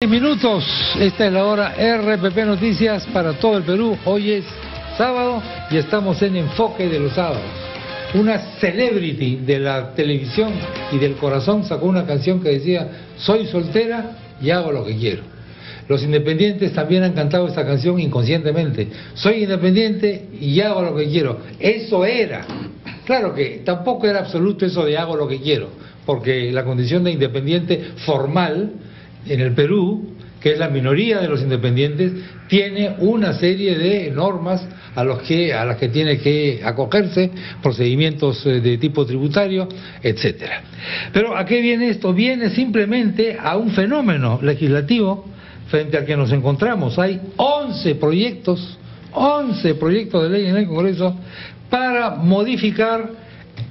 Minutos, esta es la hora RPP Noticias para todo el Perú. Hoy es sábado y estamos en Enfoque de los Sábados. Una celebrity de la televisión y del corazón sacó una canción que decía: soy soltera y hago lo que quiero. Los independientes también han cantado esta canción inconscientemente: soy independiente y hago lo que quiero. Eso era. Claro que tampoco era absoluto eso de hago lo que quiero, porque la condición de independiente formal en el Perú, que es la minoría de los independientes, tiene una serie de normas a las que tiene que acogerse, procedimientos de tipo tributario, etcétera. Pero ¿a qué viene esto? Viene simplemente a un fenómeno legislativo frente al que nos encontramos. Hay 11 proyectos de ley en el Congreso para modificar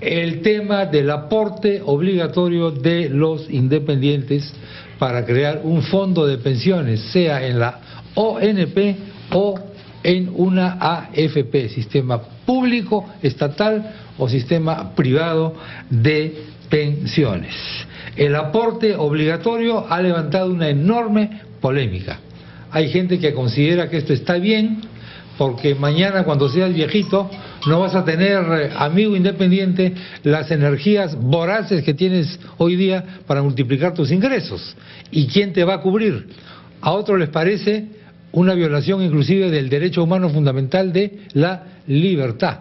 el tema del aporte obligatorio de los independientes para crear un fondo de pensiones, sea en la ONP o en una AFP, sistema público, estatal o sistema privado de pensiones. El aporte obligatorio ha levantado una enorme polémica. Hay gente que considera que esto está bien, porque mañana cuando seas viejito no vas a tener, amigo independiente, las energías voraces que tienes hoy día para multiplicar tus ingresos. ¿Y quién te va a cubrir? A otros les parece una violación inclusive del derecho humano fundamental de la libertad.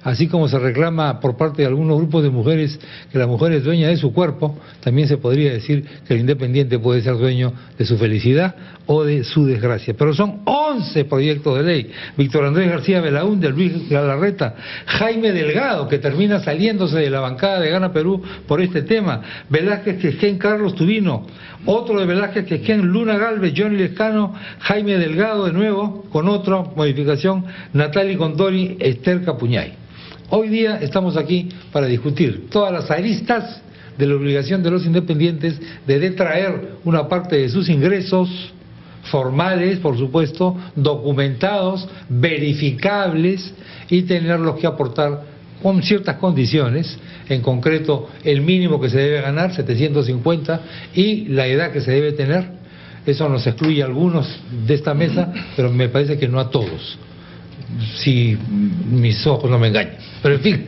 Así como se reclama por parte de algunos grupos de mujeres que la mujer es dueña de su cuerpo, también se podría decir que el independiente puede ser dueño de su felicidad o de su desgracia. Pero son 11 proyectos de ley. Víctor Andrés García Belaúnde, Luis Galarreta, Jaime Delgado, que termina saliéndose de la bancada de Gana Perú por este tema, Velázquez Quezquén, Carlos Tubino, otro de Velázquez Quezquén, Luna Galvez, Johnny Lescano, Jaime Delgado de nuevo, con otra modificación, Natali Condori, Esther Capuñay. Hoy día estamos aquí para discutir todas las aristas de la obligación de los independientes de detraer una parte de sus ingresos formales, por supuesto, documentados, verificables, y tenerlos que aportar con ciertas condiciones, en concreto el mínimo que se debe ganar, 750, y la edad que se debe tener. Eso nos excluye a algunos de esta mesa, pero me parece que no a todos, si mis ojos no me engañan. Pero en fin,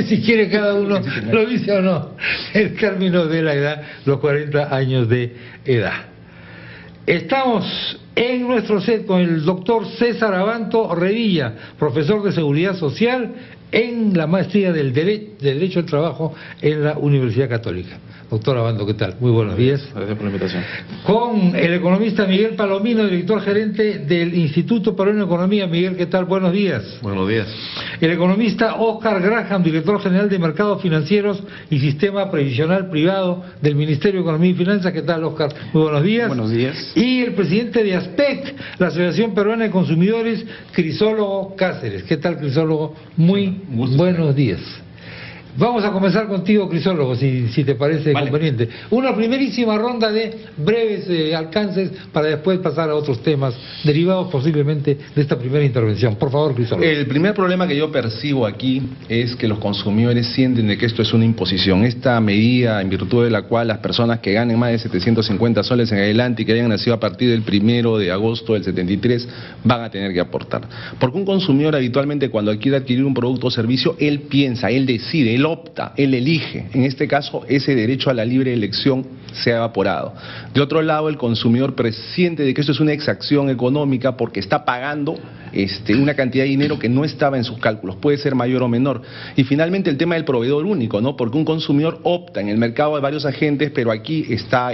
si quiere cada uno lo dice o no, el término de la edad, los 40 años de edad. Estamos en nuestro set con el doctor César Abanto Revilla, profesor de Seguridad Social en la maestría del Derecho al Trabajo en la Universidad Católica. Doctor Abanto, ¿qué tal? Muy buenos días. Gracias por la invitación. Con el economista Miguel Palomino, director gerente del Instituto Peruano de Economía. Miguel, ¿qué tal? Buenos días. Buenos días. El economista Oscar Graham, director general de Mercados Financieros y Sistema Previsional Privado del Ministerio de Economía y Finanzas. ¿Qué tal, Oscar? Muy buenos días. Buenos días. Y el presidente de ASPEC, la Asociación Peruana de Consumidores, Crisólogo Cáceres. ¿Qué tal, Crisólogo? Muy buenos días. Vamos a comenzar contigo, Crisólogo, si te parece conveniente. Una primerísima ronda de breves alcances para después pasar a otros temas derivados posiblemente de esta primera intervención. Por favor, Crisólogo. El primer problema que yo percibo aquí es que los consumidores sienten de que esto es una imposición. Esta medida en virtud de la cual las personas que ganen más de 750 soles en adelante y que hayan nacido a partir del 1 de agosto del 73 van a tener que aportar. Porque un consumidor habitualmente cuando quiere adquirir un producto o servicio, él piensa, él decide, él opta, él elige. En este caso, ese derecho a la libre elección se ha evaporado. De otro lado, el consumidor presiente de que esto es una exacción económica porque está pagando una cantidad de dinero que no estaba en sus cálculos, puede ser mayor o menor. Y finalmente el tema del proveedor único, ¿no? Porque un consumidor opta en el mercado de varios agentes, pero aquí está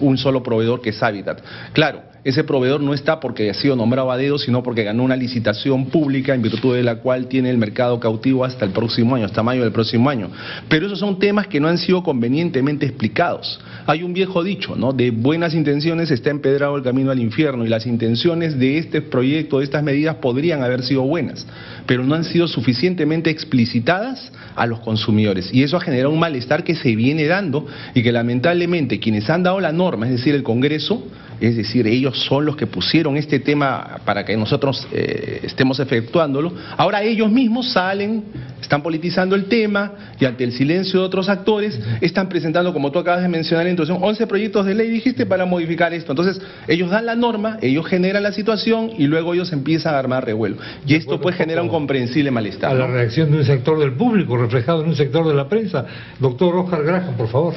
un solo proveedor que es Habitat. Claro, ese proveedor no está porque ha sido nombrado a dedo, sino porque ganó una licitación pública en virtud de la cual tiene el mercado cautivo hasta el próximo año, hasta mayo del próximo año. Pero esos son temas que no han sido convenientemente explicados. Hay un viejo dicho, ¿no? De buenas intenciones está empedrado el camino al infierno, y las intenciones de este proyecto, de estas medidas, podrían haber sido buenas, pero no han sido suficientemente explicitadas a los consumidores, y eso ha generado un malestar que se viene dando y que lamentablemente quienes han dado la norma, es decir, el Congreso, es decir, ellos son los que pusieron este tema para que nosotros estemos efectuándolo. Ahora ellos mismos salen, están politizando el tema y ante el silencio de otros actores están presentando, como tú acabas de mencionar en la introducción, 11 proyectos de ley, dijiste, para modificar esto. Entonces, ellos dan la norma, ellos generan la situación y luego ellos empiezan a armar revuelo. Y esto pues genera un comprensible malestar. A la reacción de un sector del público, reflejado en un sector de la prensa. Doctor Oscar Graham, por favor.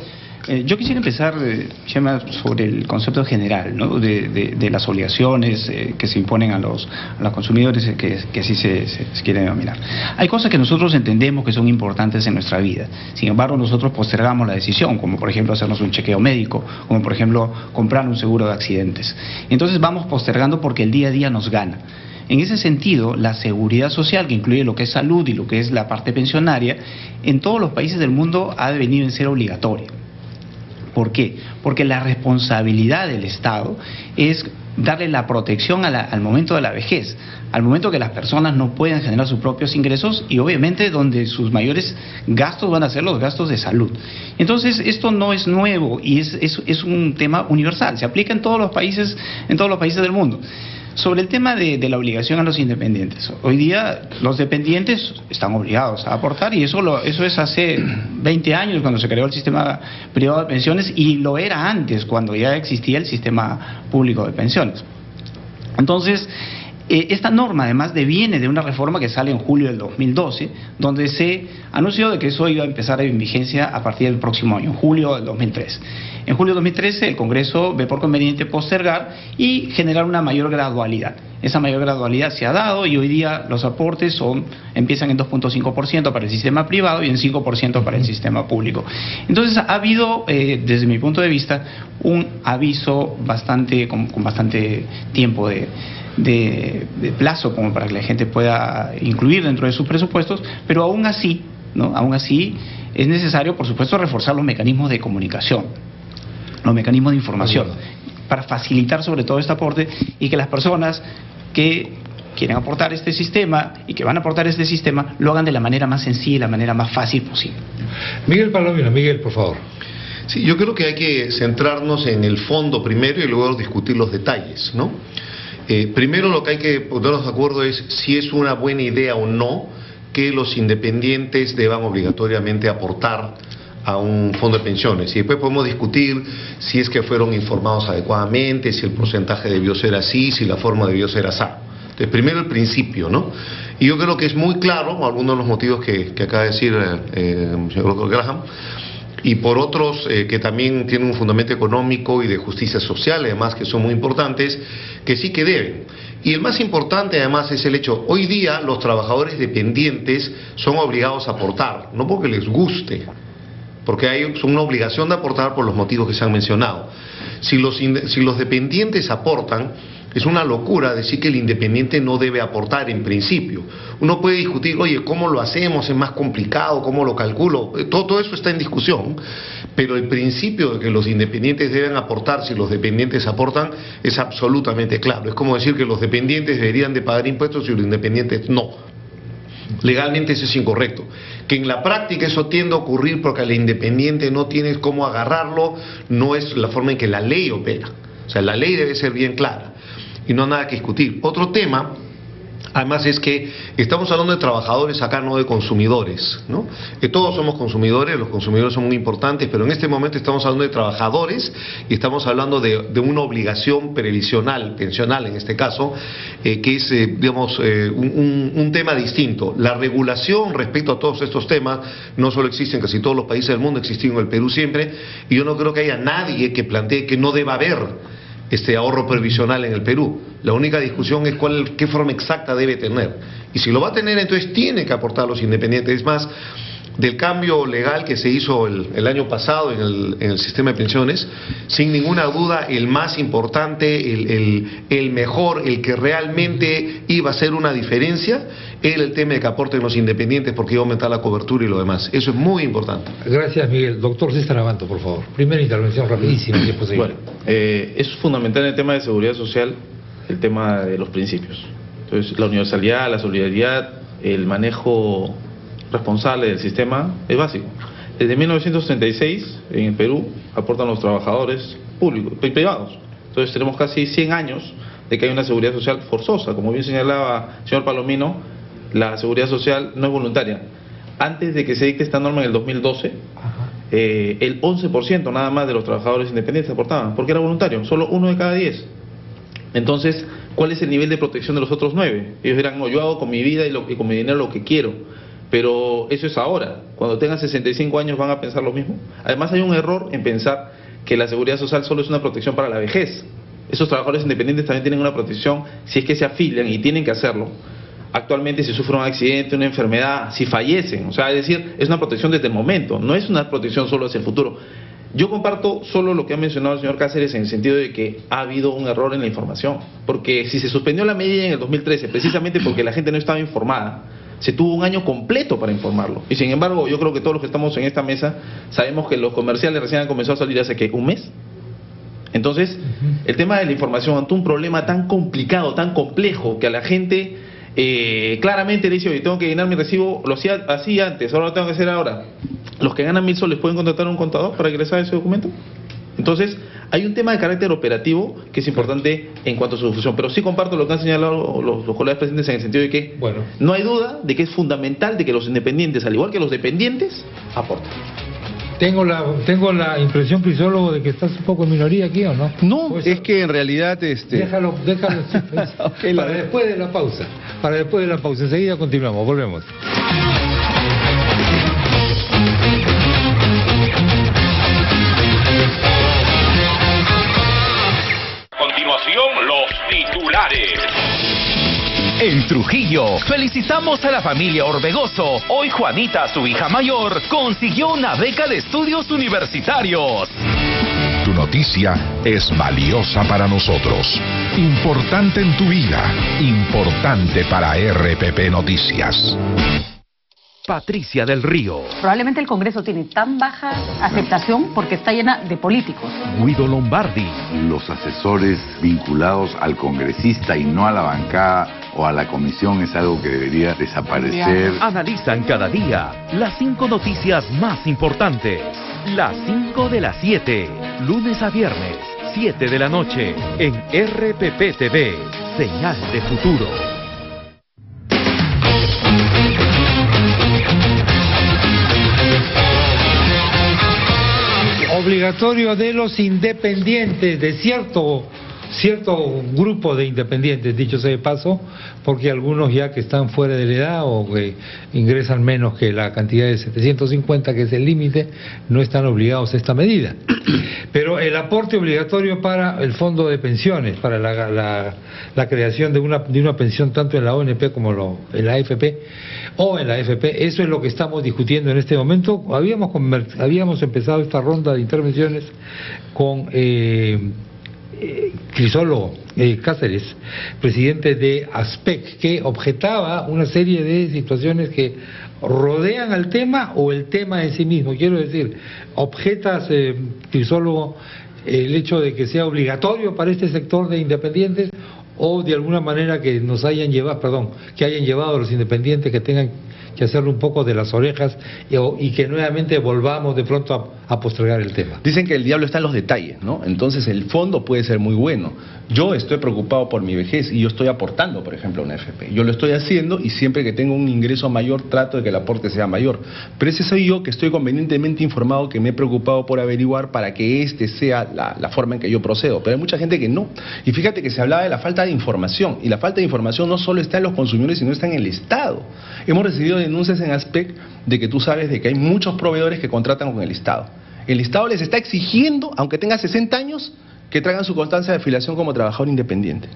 Yo quisiera empezar, Chema, sobre el concepto general, ¿no? de las obligaciones que se imponen a los consumidores, que así se quiere denominar. Hay cosas que nosotros entendemos que son importantes en nuestra vida, sin embargo nosotros postergamos la decisión, como por ejemplo hacernos un chequeo médico, como por ejemplo comprar un seguro de accidentes. Entonces vamos postergando porque el día a día nos gana. En ese sentido, la seguridad social, que incluye lo que es salud y lo que es la parte pensionaria, en todos los países del mundo ha devenido en ser obligatoria. ¿Por qué? Porque la responsabilidad del Estado es darle la protección al momento de la vejez, al momento que las personas no puedan generar sus propios ingresos y obviamente donde sus mayores gastos van a ser los gastos de salud. Entonces esto no es nuevo y es un tema universal, se aplica en todos los países del mundo. Sobre el tema de la obligación a los independientes, hoy día los dependientes están obligados a aportar y eso es hace 20 años cuando se creó el sistema privado de pensiones y lo era antes cuando ya existía el sistema público de pensiones. Entonces, esta norma además deviene de una reforma que sale en julio del 2012, donde se anunció de que eso iba a empezar en vigencia a partir del próximo año, en julio del 2013. En julio de 2013 el Congreso ve por conveniente postergar y generar una mayor gradualidad. Esa mayor gradualidad se ha dado y hoy día los aportes empiezan en 2.5% para el sistema privado y en 5% para el sistema público. Entonces ha habido, desde mi punto de vista, un aviso con bastante tiempo de plazo como para que la gente pueda incluir dentro de sus presupuestos, pero aún así, ¿no? Aún así es necesario, por supuesto, reforzar los mecanismos de comunicación, los mecanismos de información, para facilitar sobre todo este aporte y que las personas que quieren aportar este sistema y que van a aportar este sistema lo hagan de la manera más sencilla y la manera más fácil posible. Miguel Palomino, Miguel, por favor. Sí, yo creo que hay que centrarnos en el fondo primero y luego discutir los detalles, ¿no? Primero lo que hay que ponernos de acuerdo es si es una buena idea o no que los independientes deban obligatoriamente aportar a un fondo de pensiones. Y después podemos discutir si es que fueron informados adecuadamente, si el porcentaje debió ser así, si la forma debió ser así. Entonces, primero el principio, ¿no? Y yo creo que es muy claro, algunos de los motivos que acaba de decir el señor Graham, y por otros que también tienen un fundamento económico y de justicia social, además que son muy importantes, que sí que deben. Y el más importante además es el hecho, hoy día los trabajadores dependientes son obligados a aportar, no porque les guste, porque hay una obligación de aportar por los motivos que se han mencionado. Si los dependientes aportan, es una locura decir que el independiente no debe aportar en principio. Uno puede discutir, oye, ¿cómo lo hacemos? ¿Es más complicado? ¿Cómo lo calculo? Todo eso está en discusión, pero el principio de que los independientes deben aportar si los dependientes aportan es absolutamente claro. Es como decir que los dependientes deberían de pagar impuestos y los independientes no. Legalmente eso es incorrecto. Que en la práctica eso tiende a ocurrir porque al independiente no tienes cómo agarrarlo, no es la forma en que la ley opera. O sea, la ley debe ser bien clara y no hay nada que discutir. Otro tema, además, es que estamos hablando de trabajadores acá, no de consumidores, ¿no? Que todos somos consumidores, los consumidores son muy importantes, pero en este momento estamos hablando de trabajadores y estamos hablando de una obligación previsional, pensional en este caso, que es, digamos, un tema distinto. La regulación respecto a todos estos temas no solo existe en casi todos los países del mundo, existe en el Perú siempre, y yo no creo que haya nadie que plantee que no deba haber este ahorro previsional en el Perú. La única discusión es qué forma exacta debe tener. Y si lo va a tener, entonces tiene que aportar los independientes. Es más, del cambio legal que se hizo el año pasado en el sistema de pensiones, sin ninguna duda el más importante, el mejor, el que realmente iba a hacer una diferencia, era el tema de que aporten los independientes porque iba a aumentar la cobertura y lo demás. Eso es muy importante. Gracias, Miguel. Doctor César Abanto, por favor. Primera intervención rapidísima. Bueno, es fundamental en el tema de seguridad social el tema de los principios. Entonces, la universalidad, la solidaridad, el manejo responsable del sistema es básico. Desde 1936 en el Perú aportan los trabajadores públicos y privados. Entonces tenemos casi 100 años de que hay una seguridad social forzosa. Como bien señalaba el señor Palomino, la seguridad social no es voluntaria. Antes de que se dicte esta norma en el 2012, el 11% nada más de los trabajadores independientes aportaban, porque era voluntario, solo 1 de cada 10. Entonces, ¿cuál es el nivel de protección de los otros 9? Ellos dirán, no, yo hago con mi vida y con mi dinero lo que quiero. Pero eso es ahora. Cuando tengan 65 años van a pensar lo mismo. Además hay un error en pensar que la seguridad social solo es una protección para la vejez. Esos trabajadores independientes también tienen una protección si es que se afilian, y tienen que hacerlo. Actualmente, si sufren un accidente, una enfermedad, si fallecen, o sea, es decir, es una protección desde el momento, no es una protección solo hacia el futuro. Yo comparto solo lo que ha mencionado el señor Cáceres en el sentido de que ha habido un error en la información, porque si se suspendió la medida en el 2013, precisamente porque la gente no estaba informada, se tuvo un año completo para informarlo. Y sin embargo, yo creo que todos los que estamos en esta mesa sabemos que los comerciales recién han comenzado a salir hace, ¿qué?, ¿un mes? Entonces, el tema de la información ante un problema tan complicado, tan complejo, que a la gente claramente le dice, oye, tengo que llenar mi recibo, lo hacía así antes, ahora lo tengo que hacer ahora. Los que ganan 1000 soles pueden contratar a un contador para que les haga ese documento. Entonces, hay un tema de carácter operativo que es importante en cuanto a su difusión. Pero sí comparto lo que han señalado los colegas presentes en el sentido de que no hay duda de que es fundamental de que los independientes, al igual que los dependientes, aporten. Tengo la impresión, Crisólogo, de que estás un poco en minoría aquí, ¿o no? No, es que en realidad... Déjalo okay, para después de la pausa. Enseguida continuamos, volvemos. Continuación, los titulares. En Trujillo, felicitamos a la familia Orbegoso. Hoy Juanita, su hija mayor, consiguió una beca de estudios universitarios. Tu noticia es valiosa para nosotros. Importante en tu vida. Importante para RPP Noticias. Patricia del Río. Probablemente el Congreso tiene tan baja aceptación porque está llena de políticos. Guido Lombardi. Los asesores vinculados al congresista y no a la bancada o a la comisión es algo que debería desaparecer. Analizan cada día las 5 noticias más importantes. Las 5 de las 7, lunes a viernes, 7 de la noche, en RPP TV, señal de futuro. Obligatorio de los independientes, de cierto grupo de independientes, dicho sea de paso, porque algunos ya que están fuera de la edad o que ingresan menos que la cantidad de 750, que es el límite, no están obligados a esta medida. Pero el aporte obligatorio para el fondo de pensiones, para la creación de una pensión tanto en la ONP como en la AFP o en la AFP, eso es lo que estamos discutiendo en este momento. Habíamos empezado esta ronda de intervenciones con Crisólogo Cáceres, presidente de ASPEC, que objetaba una serie de situaciones que rodean al tema o el tema en sí mismo. Quiero decir, objetas, Crisólogo, el hecho de que sea obligatorio para este sector de independientes, o de alguna manera que nos hayan llevado, que hayan llevado a los independientes que tengan que hacerle un poco de las orejas y que nuevamente volvamos de pronto a postergar el tema. Dicen que el diablo está en los detalles, ¿no? Entonces el fondo puede ser muy bueno. Yo estoy preocupado por mi vejez y yo estoy aportando, por ejemplo, a una AFP. Yo lo estoy haciendo y siempre que tengo un ingreso mayor trato de que el aporte sea mayor. Pero ese soy yo que estoy convenientemente informado, que me he preocupado por averiguar para que este sea la forma en que yo procedo. Pero hay mucha gente que no. Y fíjate que se hablaba de la falta de información. Y la falta de información no solo está en los consumidores, sino está en el Estado. Hemos recibido denuncias en ASPEC de que tú sabes de que hay muchos proveedores que contratan con el Estado. El Estado les está exigiendo, aunque tenga 60 años, que traigan su constancia de afiliación como trabajador independiente.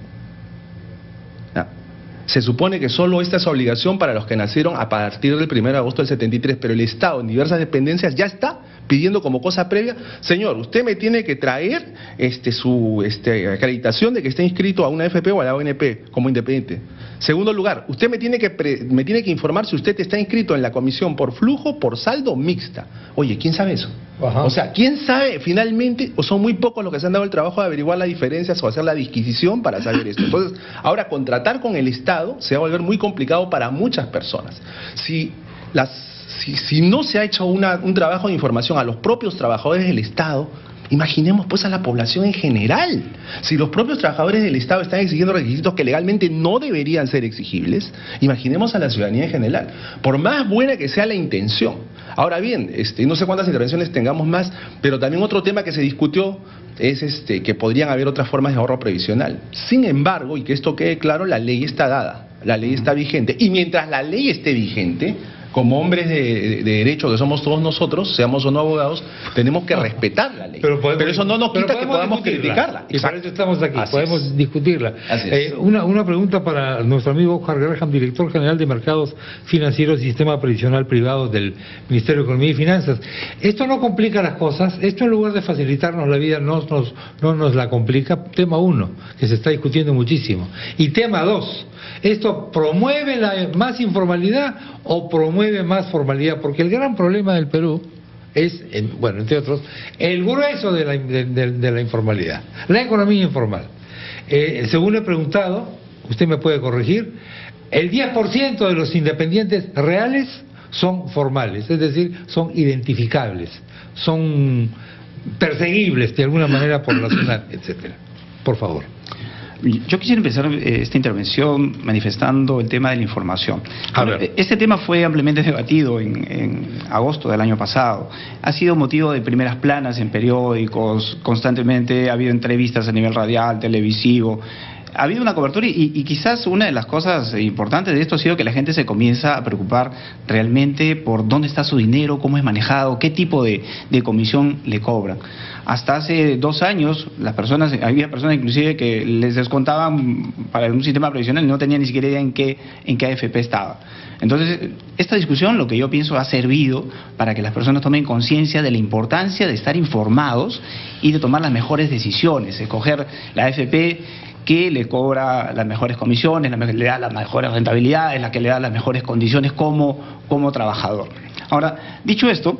Se supone que solo esta es obligación para los que nacieron a partir del 1 de agosto del 73, pero el Estado en diversas dependencias ya está pidiendo como cosa previa: señor, usted me tiene que traer su acreditación de que esté inscrito a una AFP o a la ONP como independiente. Segundo lugar, usted me tiene que informar si usted está inscrito en la comisión por flujo, por saldo, mixta. Oye, ¿quién sabe eso? Ajá. O sea, ¿quién sabe finalmente? O son muy pocos los que se han dado el trabajo de averiguar las diferencias o hacer la disquisición para saber esto. Entonces, ahora contratar con el Estado se va a volver muy complicado para muchas personas. Si no se ha hecho un trabajo de información a los propios trabajadores del Estado, imaginemos pues a la población en general. Si los propios trabajadores del Estado están exigiendo requisitos que legalmente no deberían ser exigibles, imaginemos a la ciudadanía en general, por más buena que sea la intención. Ahora bien, no sé cuántas intervenciones tengamos más, pero también otro tema que se discutió es que podrían haber otras formas de ahorro previsional. Sin embargo, y que esto quede claro, la ley está dada, la ley está vigente, y mientras la ley esté vigente, como hombres de derecho que somos todos nosotros, seamos o no abogados, tenemos que respetar la ley. Pero eso no nos quita que podamos criticarla. Y para eso estamos aquí, podemos discutirla. Es. Una pregunta para nuestro amigo Oscar Graham, director general de Mercados Financieros y Sistema Previsional Privado del Ministerio de Economía y Finanzas. Esto no complica las cosas, esto en lugar de facilitarnos la vida no nos la complica. Tema 1, que se está discutiendo muchísimo. Y tema 2, ¿esto promueve más informalidad o promueve más formalidad? Porque el gran problema del Perú es, entre otros, el grueso de la informalidad, la economía informal. Según he preguntado, usted me puede corregir, el 10% de los independientes reales son formales, es decir, son identificables, son perseguibles de alguna manera por la zona, etcétera. Por favor. Yo quisiera empezar esta intervención manifestando el tema de la información. Este tema fue ampliamente debatido en agosto del año pasado. Ha sido motivo de primeras planas en periódicos, constantemente ha habido entrevistas a nivel radial, televisivo. Ha habido una cobertura y quizás una de las cosas importantes de esto ha sido que la gente se comienza a preocupar realmente por dónde está su dinero, cómo es manejado, qué tipo de comisión le cobran. Hasta hace 2 años había personas inclusive que les descontaban para un sistema previsional y no tenían ni siquiera idea en qué AFP estaba. Entonces, esta discusión, lo que yo pienso, ha servido para que las personas tomen conciencia de la importancia de estar informados y de tomar las mejores decisiones, escoger la AFP que le cobra las mejores comisiones, la que le da las mejores rentabilidades, la que le da las mejores condiciones como trabajador. Ahora, dicho esto,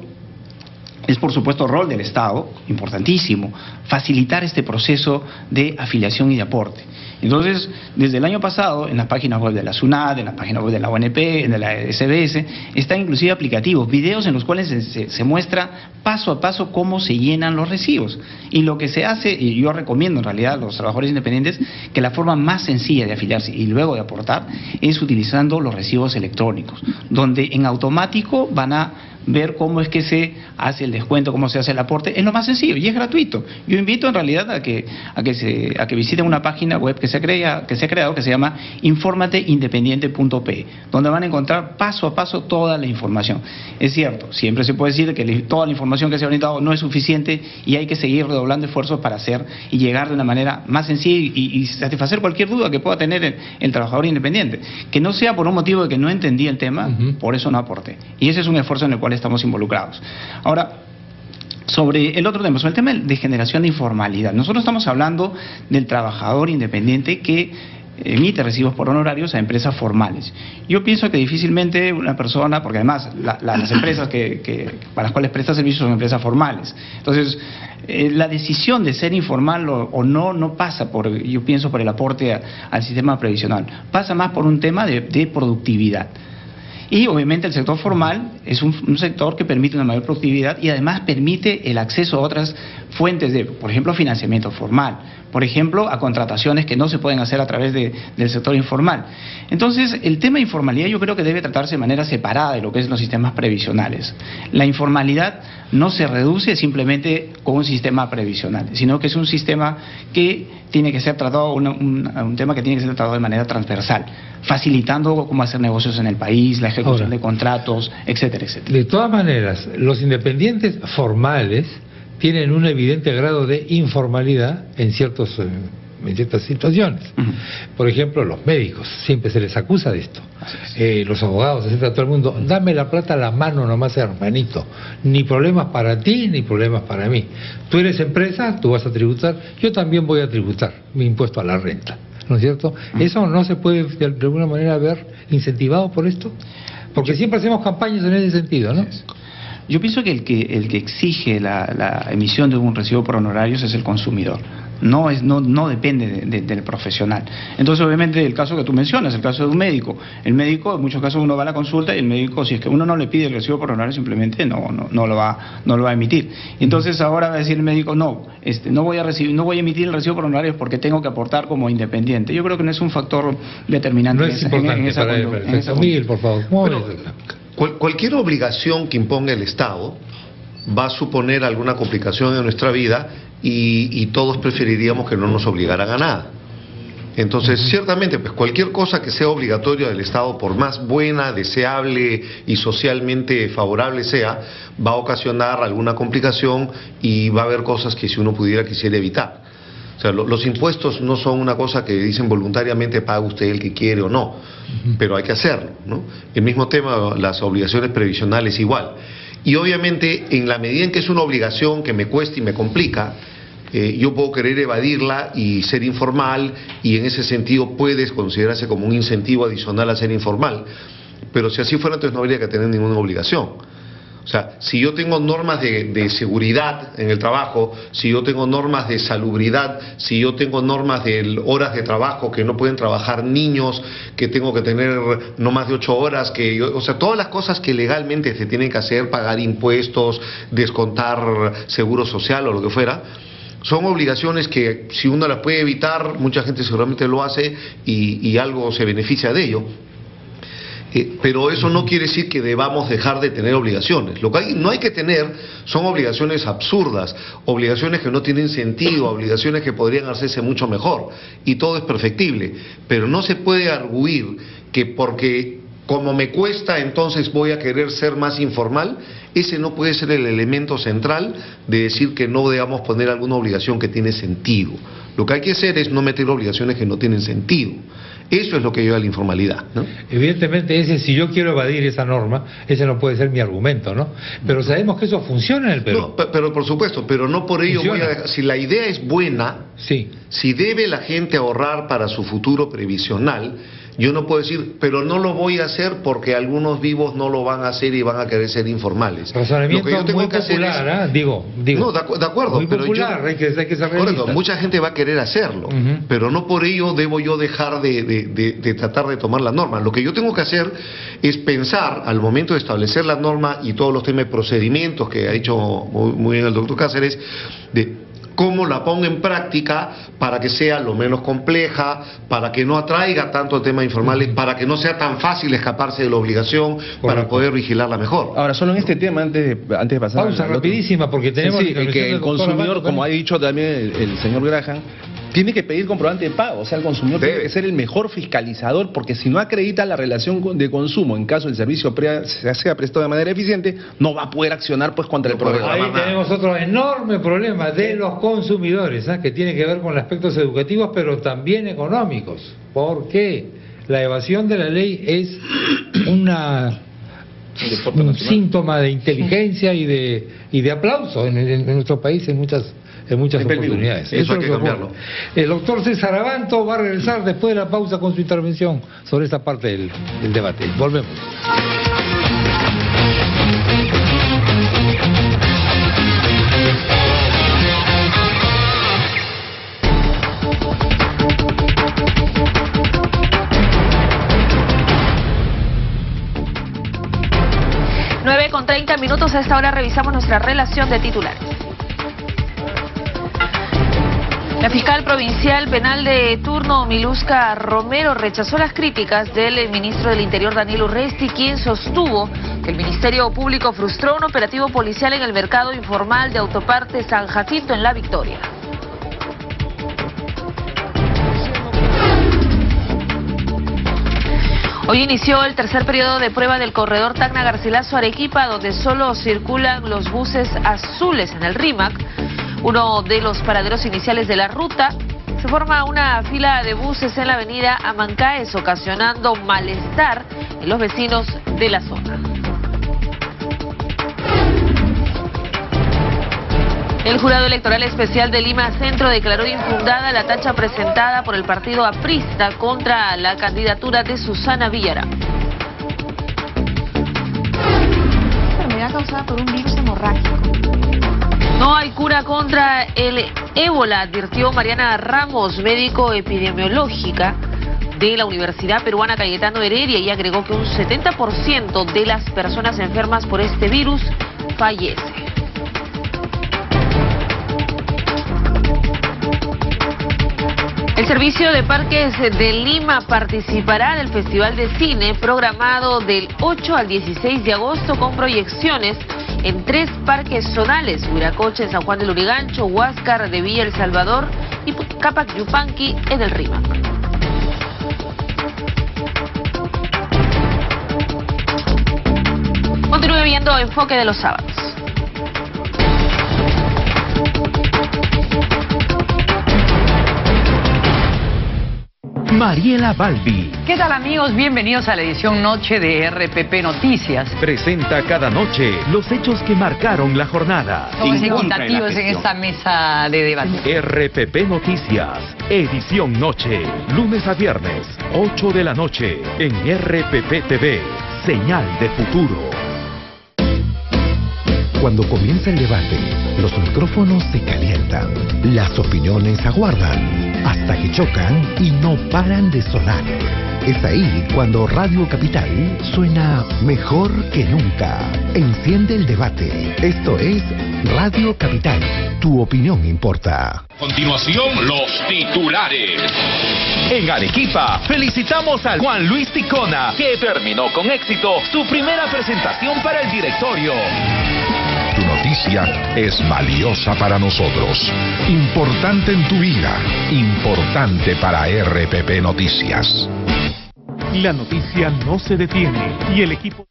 es por supuesto rol del Estado, importantísimo, facilitar este proceso de afiliación y de aporte. Entonces, desde el año pasado, en las páginas web de la SUNAT, en las páginas web de la ONP, de la SBS, están inclusive aplicativos, videos en los cuales se muestra paso a paso cómo se llenan los recibos. Y lo que se hace, y yo recomiendo en realidad a los trabajadores independientes, que la forma más sencilla de afiliarse y luego de aportar es utilizando los recibos electrónicos, donde en automático van a ver cómo es que se hace el descuento, cómo se hace el aporte. Es lo más sencillo y es gratuito. Yo invito en realidad a que visiten una página web que se ha creado, que se llama informateindependiente.pe, donde van a encontrar paso a paso toda la información. Es cierto, siempre se puede decir que toda la información que se ha brindado no es suficiente y hay que seguir redoblando esfuerzos para hacer y llegar de una manera más sencilla y satisfacer cualquier duda que pueda tener el trabajador independiente. Que no sea por un motivo de que no entendí el tema, por eso no aporté. Y ese es un esfuerzo en el cual estamos involucrados. Ahora, sobre el otro tema, sobre el tema de generación de informalidad. Nosotros estamos hablando del trabajador independiente que emite recibos por honorarios a empresas formales. Yo pienso que difícilmente una persona, porque además las empresas para las cuales presta servicios son empresas formales. Entonces, la decisión de ser informal o no pasa yo pienso por el aporte al sistema previsional, pasa más por un tema de productividad. Y obviamente el sector formal es un sector que permite una mayor productividad y además permite el acceso a otras fuentes de, por ejemplo, financiamiento formal, por ejemplo, a contrataciones que no se pueden hacer a través del sector informal. Entonces, el tema de informalidad yo creo que debe tratarse de manera separada de lo que es los sistemas previsionales. La informalidad no se reduce simplemente con un sistema previsional, sino que es un sistema que tiene que ser tratado, un tema que tiene que ser tratado de manera transversal, facilitando cómo hacer negocios en el país, la ejecución de contratos, etcétera, etcétera. De todas maneras, los independientes formales tienen un evidente grado de informalidad en ciertas situaciones. Por ejemplo, los médicos, siempre se les acusa de esto. Los abogados, etcétera, todo el mundo, dame la plata a la mano nomás, hermanito. Ni problemas para ti, ni problemas para mí. Tú eres empresa, tú vas a tributar, yo también voy a tributar mi impuesto a la renta. ¿No es cierto? ¿Eso no se puede de alguna manera ver incentivado por esto? Porque siempre hacemos campañas en ese sentido, ¿no? Yo pienso que el que exige la emisión de un recibo por honorarios es el consumidor. no depende del profesional. Entonces, obviamente, el caso que tú mencionas, el caso de un médico, el médico, en muchos casos uno va a la consulta y el médico, si es que uno no le pide el recibo por honorario, simplemente no lo va a emitir. Entonces ahora va a decir el médico, no voy a emitir el recibo por honorarios porque tengo que aportar como independiente. Yo creo que no es un factor determinante. No es importante para él. Perfecto. Miguel, por favor. Bueno, cualquier obligación que imponga el Estado va a suponer alguna complicación en nuestra vida y todos preferiríamos que no nos obligaran a nada. Entonces, ciertamente, pues cualquier cosa que sea obligatoria del Estado, por más buena, deseable y socialmente favorable sea, va a ocasionar alguna complicación y va a haber cosas que si uno quisiera evitar. O sea, los impuestos no son una cosa que dicen voluntariamente paga usted el que quiere o no, pero hay que hacerlo, ¿no? El mismo tema, las obligaciones previsionales igual. Y obviamente, en la medida en que es una obligación que me cuesta y me complica, yo puedo querer evadirla y ser informal, y en ese sentido puede considerarse como un incentivo adicional a ser informal. Pero si así fuera, entonces no habría que tener ninguna obligación. O sea, si yo tengo normas de seguridad en el trabajo, si yo tengo normas de salubridad, si yo tengo normas de horas de trabajo, que no pueden trabajar niños, que tengo que tener no más de 8 horas, o sea, todas las cosas que legalmente se tienen que hacer, pagar impuestos, descontar seguro social o lo que fuera, son obligaciones que si uno las puede evitar, mucha gente seguramente lo hace y algo se beneficia de ello. Pero eso no quiere decir que debamos dejar de tener obligaciones. Lo que no hay que tener son obligaciones absurdas, obligaciones que no tienen sentido, obligaciones que podrían hacerse mucho mejor. Y todo es perfectible. Pero no se puede arguir que porque como me cuesta, entonces voy a querer ser más informal. Ese no puede ser el elemento central de decir que no debamos poner alguna obligación que tiene sentido. Lo que hay que hacer es no meter obligaciones que no tienen sentido. Eso es lo que lleva a la informalidad, ¿no? Evidentemente, si yo quiero evadir esa norma, ese no puede ser mi argumento, ¿no? Pero sabemos que eso funciona en el Perú. No, pero por supuesto, pero no por ello funciona. voy a dejar. Si la idea es buena, sí. Si debe la gente ahorrar para su futuro previsional, yo no puedo decir, pero no lo voy a hacer porque algunos vivos no lo van a hacer y van a querer ser informales. Razonamiento lo que yo tengo muy que popular, hacer es, digo. No, de acuerdo. Muy pero popular, hay que ser realista. Mucha gente va a querer hacerlo, pero no por ello debo yo dejar de tratar de tomar la norma. Lo que yo tengo que hacer es pensar, al momento de establecer la norma y todos los temas de procedimientos que ha dicho muy bien el doctor Cáceres, de cómo la pongo en práctica para que sea lo menos compleja, para que no atraiga tanto temas informales, para que no sea tan fácil escaparse de la obligación, para poder vigilarla mejor. Ahora, solo en este tema, antes de pasar... Pausa rapidísima, porque tenemos... Sí, que el consumidor, como ha dicho también el señor Graham, tiene que pedir comprobante de pago. O sea, el consumidor tiene que ser el mejor fiscalizador, porque si no acredita la relación de consumo en caso el servicio sea prestado de manera eficiente, no va a poder accionar pues contra el proveedor. Ahí tenemos otro enorme problema de los consumidores, que tiene que ver con aspectos educativos, pero también económicos. ¿Por qué? La evasión de la ley es un síntoma de inteligencia y de aplauso en nuestro país en muchas oportunidades. Eso hay que cambiarlo. El doctor César Abanto va a regresar después de la pausa con su intervención sobre esta parte del debate. Volvemos. Con 30 minutos, a esta hora revisamos nuestra relación de titulares. La fiscal provincial penal de turno, Miluska Romero, rechazó las críticas del ministro del Interior, Daniel Urresti, quien sostuvo que el Ministerio Público frustró un operativo policial en el mercado informal de autopartes San Jacinto, en La Victoria. Hoy inició el tercer periodo de prueba del corredor Tacna-Garcilaso-Arequipa, donde solo circulan los buses azules en el RIMAC, uno de los paraderos iniciales de la ruta. Se forma una fila de buses en la avenida Amancaes, ocasionando malestar en los vecinos de la zona. El Jurado Electoral Especial de Lima Centro declaró infundada la tacha presentada por el partido aprista contra la candidatura de Susana Villarán. Enfermedad causada por un virus hemorrágico. No hay cura contra el ébola, advirtió Mariana Ramos, médico epidemiológica de la Universidad Peruana Cayetano Heredia, y agregó que un 70% de las personas enfermas por este virus fallece. El Servicio de Parques de Lima participará del Festival de Cine programado del 8 al 16 de agosto con proyecciones en 3 parques zonales: Huiracocha en San Juan del Lurigancho, Huáscar de Villa El Salvador y Capac Yupanqui en el RIMAC. Continúe viendo Enfoque de los Sábados. Mariela Balbi ¿Qué tal, amigos? Bienvenidos a la edición Noche de RPP Noticias. presenta cada noche los hechos que marcaron la jornada. Somos equitativos en esta mesa de debate. RPP Noticias, edición noche, lunes a viernes, 8 de la noche, en RPP TV, señal de futuro. Cuando comienza el debate, los micrófonos se calientan, las opiniones aguardan, hasta que chocan y no paran de sonar. Es ahí cuando Radio Capital suena mejor que nunca. Enciende el debate. Esto es Radio Capital. Tu opinión importa. A continuación, los titulares. En Arequipa, felicitamos a Juan Luis Ticona, que terminó con éxito su primera presentación para el directorio. Tu noticia es valiosa para nosotros. Importante en tu vida. Importante para RPP Noticias. La noticia no se detiene y el equipo...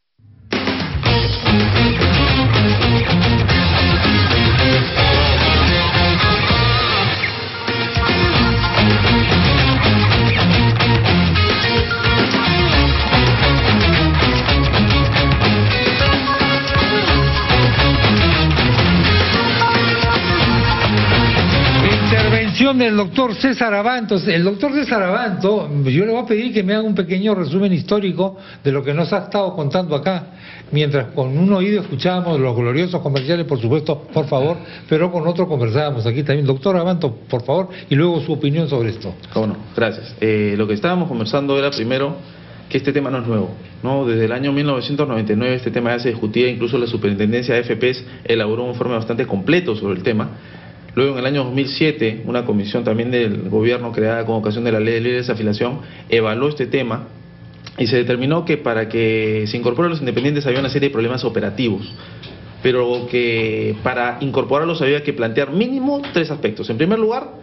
Intervención del doctor César Abanto. El doctor César Abanto, yo le voy a pedir que me haga un pequeño resumen histórico de lo que nos ha estado contando acá, mientras con un oído escuchábamos los gloriosos comerciales, por supuesto, por favor, pero con otro conversábamos aquí también. Doctor Abanto, por favor, y luego su opinión sobre esto. Cómo no, gracias. Lo que estábamos conversando era primero que este tema no es nuevo, ¿no? Desde el año 1999 este tema ya se discutía, incluso la Superintendencia de AFPs elaboró un informe bastante completo sobre el tema. Luego, en el año 2007, una comisión también del gobierno creada con ocasión de la ley de libre desafiliación evaluó este tema y se determinó que para que se incorporen los independientes había una serie de problemas operativos, pero que para incorporarlos había que plantear mínimo 3 aspectos. En primer lugar,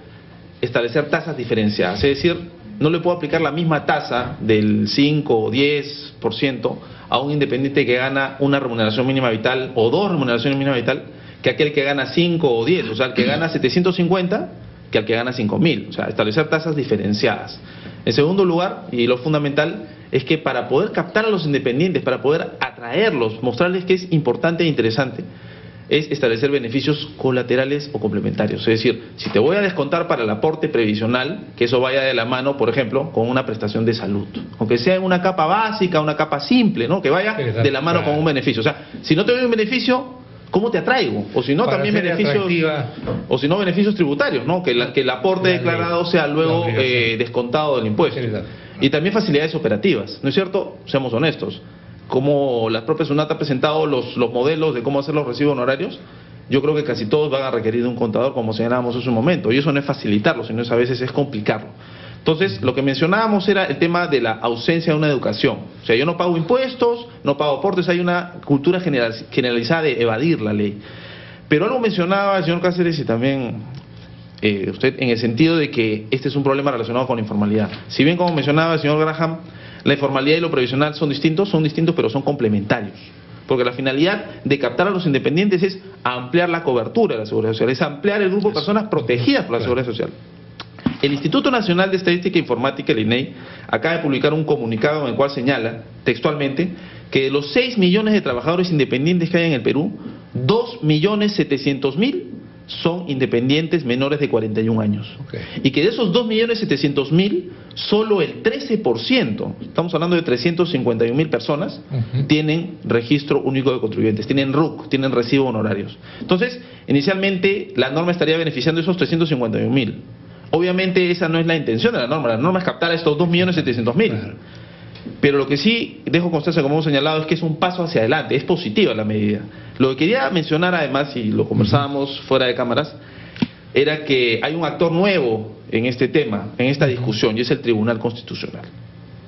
establecer tasas diferenciadas, es decir, no le puedo aplicar la misma tasa del 5 o 10% a un independiente que gana una remuneración mínima vital o 2 remuneraciones mínimas vital que aquel que gana 5 o 10, o sea, el que gana 750 que al que gana 5.000, o sea, establecer tasas diferenciadas. En segundo lugar, y lo fundamental, es que para poder captar a los independientes, para poder atraerlos, mostrarles que es importante e interesante, es establecer beneficios colaterales o complementarios. Es decir, si te voy a descontar para el aporte previsional, que eso vaya de la mano, por ejemplo, con una prestación de salud, aunque sea en una capa básica, una capa simple, ¿no? Que vaya de la mano con un beneficio. O sea, si no te doy un beneficio, ¿cómo te atraigo? O si no, para también beneficios atractiva, o si no, beneficios tributarios, ¿no? Que el aporte declarado sea luego descontado del impuesto. Y también facilidades operativas, ¿no es cierto? Seamos honestos. Como la propia SUNAT ha presentado los modelos de cómo hacer los recibos honorarios, yo creo que casi todos van a requerir de un contador, como señalábamos hace un momento. Y eso no es facilitarlo, sino a veces es complicarlo. Entonces, lo que mencionábamos era el tema de la ausencia de una educación. O sea, yo no pago impuestos, no pago aportes, hay una cultura generalizada de evadir la ley. Pero algo mencionaba el señor Cáceres y también usted, en el sentido de que este es un problema relacionado con la informalidad. Si bien, como mencionaba el señor Graham, la informalidad y lo previsional son distintos, pero son complementarios. Porque la finalidad de captar a los independientes es ampliar la cobertura de la seguridad social, es ampliar el grupo de personas protegidas por la seguridad social. El Instituto Nacional de Estadística e Informática, el INEI, acaba de publicar un comunicado en el cual señala textualmente que de los 6 millones de trabajadores independientes que hay en el Perú, 2.700.000 son independientes menores de 41 años. Y que de esos 2.700.000, solo el 13%, estamos hablando de 351.000 personas, tienen registro único de contribuyentes, tienen RUC, tienen recibo honorarios. Entonces, inicialmente la norma estaría beneficiando a esos 351.000. Obviamente esa no es la intención de la norma es captar a estos 2.700.000. Pero lo que sí dejo constancia, como hemos señalado, es que es un paso hacia adelante, es positiva la medida. Lo que quería mencionar además, y lo conversábamos fuera de cámaras, era que hay un actor nuevo en este tema, en esta discusión, y es el Tribunal Constitucional.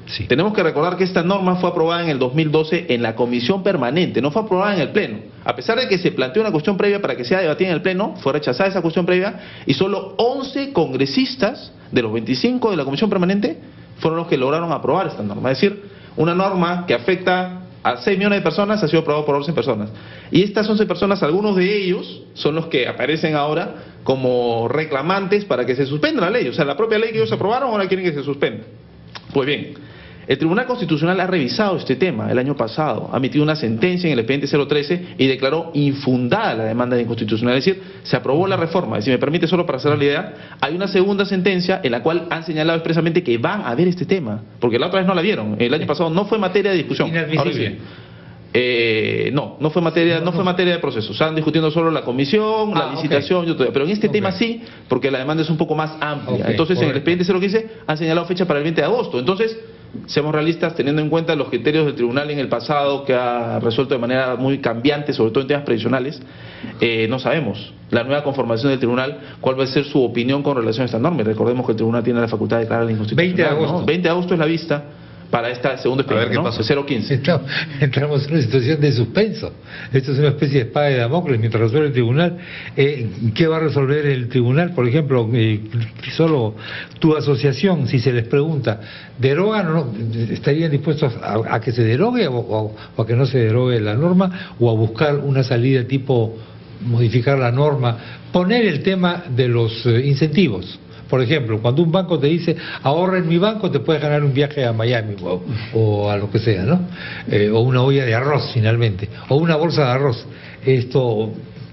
Sí. Tenemos que recordar que esta norma fue aprobada en el 2012 en la comisión permanente, no fue aprobada en el Pleno. A pesar de que se planteó una cuestión previa para que sea debatida en el Pleno, fue rechazada esa cuestión previa, y solo 11 congresistas de los 25 de la comisión permanente fueron los que lograron aprobar esta norma. Es decir, una norma que afecta a 6 millones de personas ha sido aprobada por 11 personas. Y estas 11 personas, algunos de ellos son los que aparecen ahora como reclamantes para que se suspenda la ley. O sea, la propia ley que ellos aprobaron ahora quieren que se suspenda. Pues bien, el Tribunal Constitucional ha revisado este tema el año pasado, ha emitido una sentencia en el expediente 013 y declaró infundada la demanda de inconstitucional. Es decir, se aprobó la reforma. Y si me permite, solo para cerrar la idea, hay una segunda sentencia en la cual han señalado expresamente que van a ver este tema, porque la otra vez no la vieron. El año pasado no fue materia de discusión. Inadmisible. No fue materia de proceso. Estaban discutiendo solo la comisión, la licitación, y todo. Pero en este tema sí, porque la demanda es un poco más amplia. Entonces, en el expediente 015 han señalado fecha para el 20 de agosto. Entonces, seamos realistas, teniendo en cuenta los criterios del tribunal en el pasado, que ha resuelto de manera muy cambiante, sobre todo en temas previsionales. No sabemos la nueva conformación del tribunal cuál va a ser su opinión con relación a esta norma. Recordemos que el tribunal tiene la facultad de declarar la inconstitucionalidad. 20 de agosto. ¿No? 20 de agosto es la vista para esta segunda expediente, ¿no? 015. Entramos en una situación de suspenso. Esto es una especie de espada de Damocles mientras resuelve el tribunal. ¿Qué va a resolver el tribunal? Por ejemplo, solo tu asociación, si se les pregunta, ¿derogan o no? ¿Estarían dispuestos a que se derogue o a que no se derogue la norma, o a buscar una salida tipo modificar la norma, poner el tema de los incentivos? Por ejemplo, cuando un banco te dice, ahorra en mi banco, te puedes ganar un viaje a Miami o a lo que sea, ¿no? O una olla de arroz, finalmente, o una bolsa de arroz.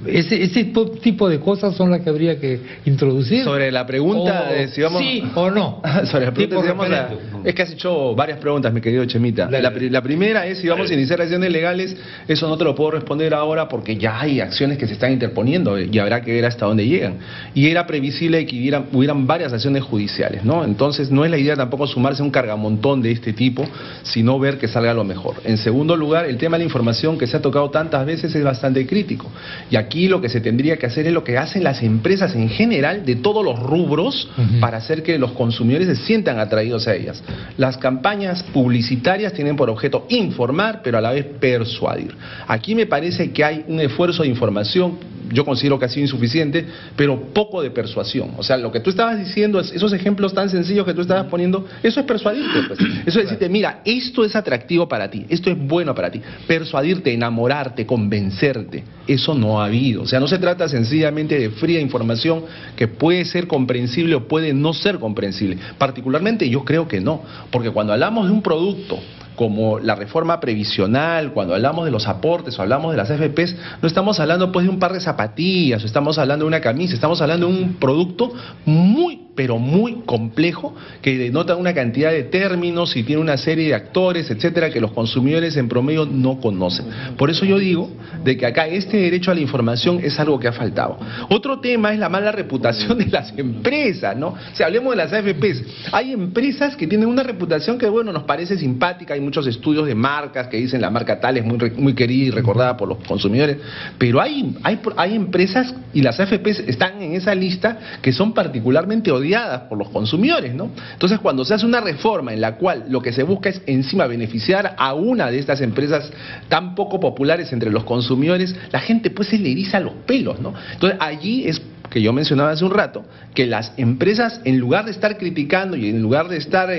Ese tipo de cosas son las que habría que introducir. Sobre la pregunta de si vamos... Sí o no. Sobre la pregunta si vamos a... Es que has hecho varias preguntas, mi querido Chemita. La primera es si vamos a iniciar acciones legales. Eso no te lo puedo responder ahora porque ya hay acciones que se están interponiendo y habrá que ver hasta dónde llegan. Y era previsible que hubieran varias acciones judiciales, ¿no? Entonces no es la idea tampoco sumarse a un cargamontón de este tipo, sino ver que salga lo mejor. En segundo lugar, el tema de la información que se ha tocado tantas veces es bastante crítico. Y aquí lo que se tendría que hacer es lo que hacen las empresas en general de todos los rubros para hacer que los consumidores se sientan atraídos a ellas. Las campañas publicitarias tienen por objeto informar, pero a la vez persuadir. Aquí me parece que hay un esfuerzo de información, yo considero que ha sido insuficiente, pero poco de persuasión. O sea, lo que tú estabas diciendo, esos ejemplos tan sencillos que tú estabas poniendo, eso es persuadirte, pues. Eso es decirte, mira, esto es atractivo para ti, esto es bueno para ti. Persuadirte, enamorarte, convencerte, eso no ha habido. O sea, no se trata sencillamente de fría información que puede ser comprensible o puede no ser comprensible. Particularmente yo creo que no, porque cuando hablamos de un producto como la reforma previsional, cuando hablamos de los aportes o hablamos de las AFPs, no estamos hablando pues de un par de zapatillas, o estamos hablando de una camisa, estamos hablando de un producto muy, pero muy complejo, que denota una cantidad de términos y tiene una serie de actores, etcétera, que los consumidores en promedio no conocen. Por eso yo digo de que acá este derecho a la información es algo que ha faltado. Otro tema es la mala reputación de las empresas, ¿no? O sea, hablemos de las AFPs. Hay empresas que tienen una reputación que, bueno, nos parece simpática, hay muchos estudios de marcas que dicen la marca tal es muy querida y recordada por los consumidores, pero hay empresas, y las AFPs están en esa lista, que son particularmente odiadas por los consumidores, ¿no? Entonces, cuando se hace una reforma en la cual lo que se busca es encima beneficiar a una de estas empresas tan poco populares entre los consumidores, la gente pues se le eriza los pelos, ¿no? Entonces, allí es que yo mencionaba hace un rato, que las empresas, en lugar de estar criticando y en lugar de estar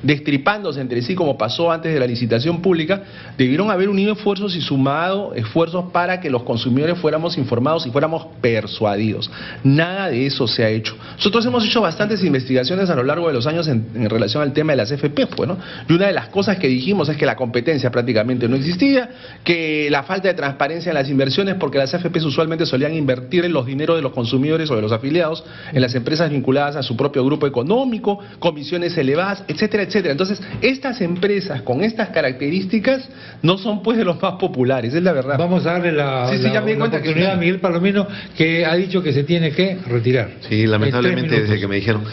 destripándose entre sí como pasó antes de la licitación pública, debieron haber unido esfuerzos y sumado esfuerzos para que los consumidores fuéramos informados y fuéramos persuadidos. Nada de eso se ha hecho. Nosotros hemos hecho bastantes investigaciones a lo largo de los años en relación al tema de las FP, pues, ¿no? Y una de las cosas que dijimos es que la competencia prácticamente no existía, que la falta de transparencia en las inversiones, porque las AFPs usualmente solían invertir en los dineros de los consumidores o de los afiliados en las empresas vinculadas a su propio grupo económico, comisiones elevadas, etcétera, etcétera. Entonces, estas empresas con estas características no son pues de los más populares, es la verdad. Vamos a darle la oportunidad a Miguel Palomino, que ha dicho que se tiene que retirar. Sí, lamentablemente desde que me dijeron.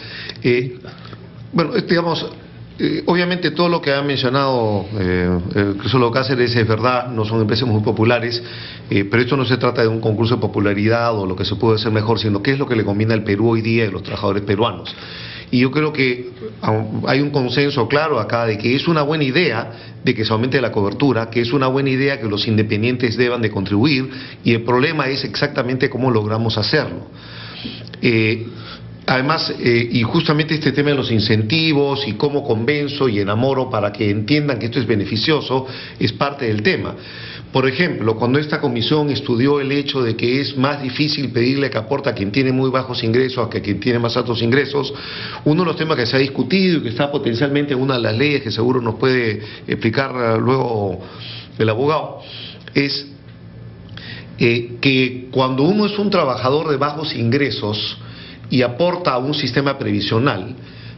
Bueno, digamos... obviamente todo lo que ha mencionado Crisólogo Cáceres es verdad, no son empresas muy populares, pero esto no se trata de un concurso de popularidad o lo que se puede hacer mejor, sino qué es lo que le conviene al Perú hoy día y a los trabajadores peruanos. Y yo creo que hay un consenso claro acá de que es una buena idea de que se aumente la cobertura, que es una buena idea que los independientes deban de contribuir, y el problema es exactamente cómo logramos hacerlo. Además, y justamente este tema de los incentivos y cómo convenzo y enamoro para que entiendan que esto es beneficioso, es parte del tema. Por ejemplo, cuando esta comisión estudió el hecho de que es más difícil pedirle que aporte a quien tiene muy bajos ingresos a que a quien tiene más altos ingresos, uno de los temas que se ha discutido y que está potencialmente en una de las leyes que seguro nos puede explicar luego el abogado, es que cuando uno es un trabajador de bajos ingresos y aporta a un sistema previsional,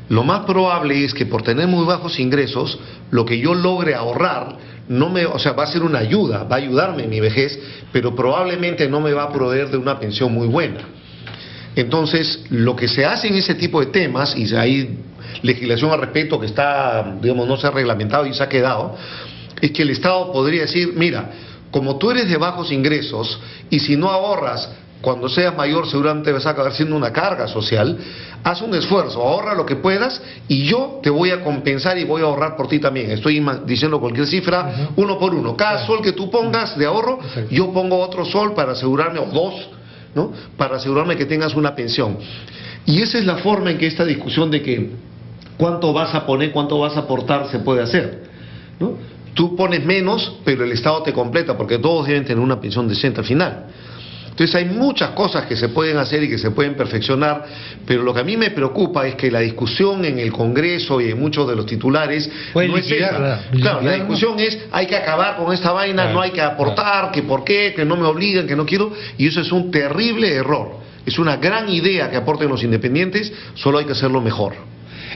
lo más probable es que por tener muy bajos ingresos, lo que yo logre ahorrar, va a ser una ayuda, va a ayudarme en mi vejez, pero probablemente no me va a proveer de una pensión muy buena. Entonces, lo que se hace en ese tipo de temas, y hay legislación al respecto que está, digamos, no se ha reglamentado y se ha quedado, es que el Estado podría decir, mira, como tú eres de bajos ingresos, y si no ahorras, cuando seas mayor seguramente vas a acabar siendo una carga social, haz un esfuerzo, ahorra lo que puedas y yo te voy a compensar y voy a ahorrar por ti también. Estoy diciendo cualquier cifra, uno por uno. Cada sol que tú pongas de ahorro, yo pongo otro sol para asegurarme, o dos, ¿no? Para asegurarme que tengas una pensión. Y esa es la forma en que esta discusión de que cuánto vas a poner, cuánto vas a aportar se puede hacer, ¿no? Tú pones menos, pero el Estado te completa, porque todos deben tener una pensión decente al final. Entonces hay muchas cosas que se pueden hacer y que se pueden perfeccionar, pero lo que a mí me preocupa es que la discusión en el Congreso y en muchos de los titulares no es esa. Claro, la discusión es, hay que acabar con esta vaina, no hay que aportar, que por qué, que no me obligan, que no quiero, y eso es un terrible error. Es una gran idea que aporten los independientes, solo hay que hacerlo mejor.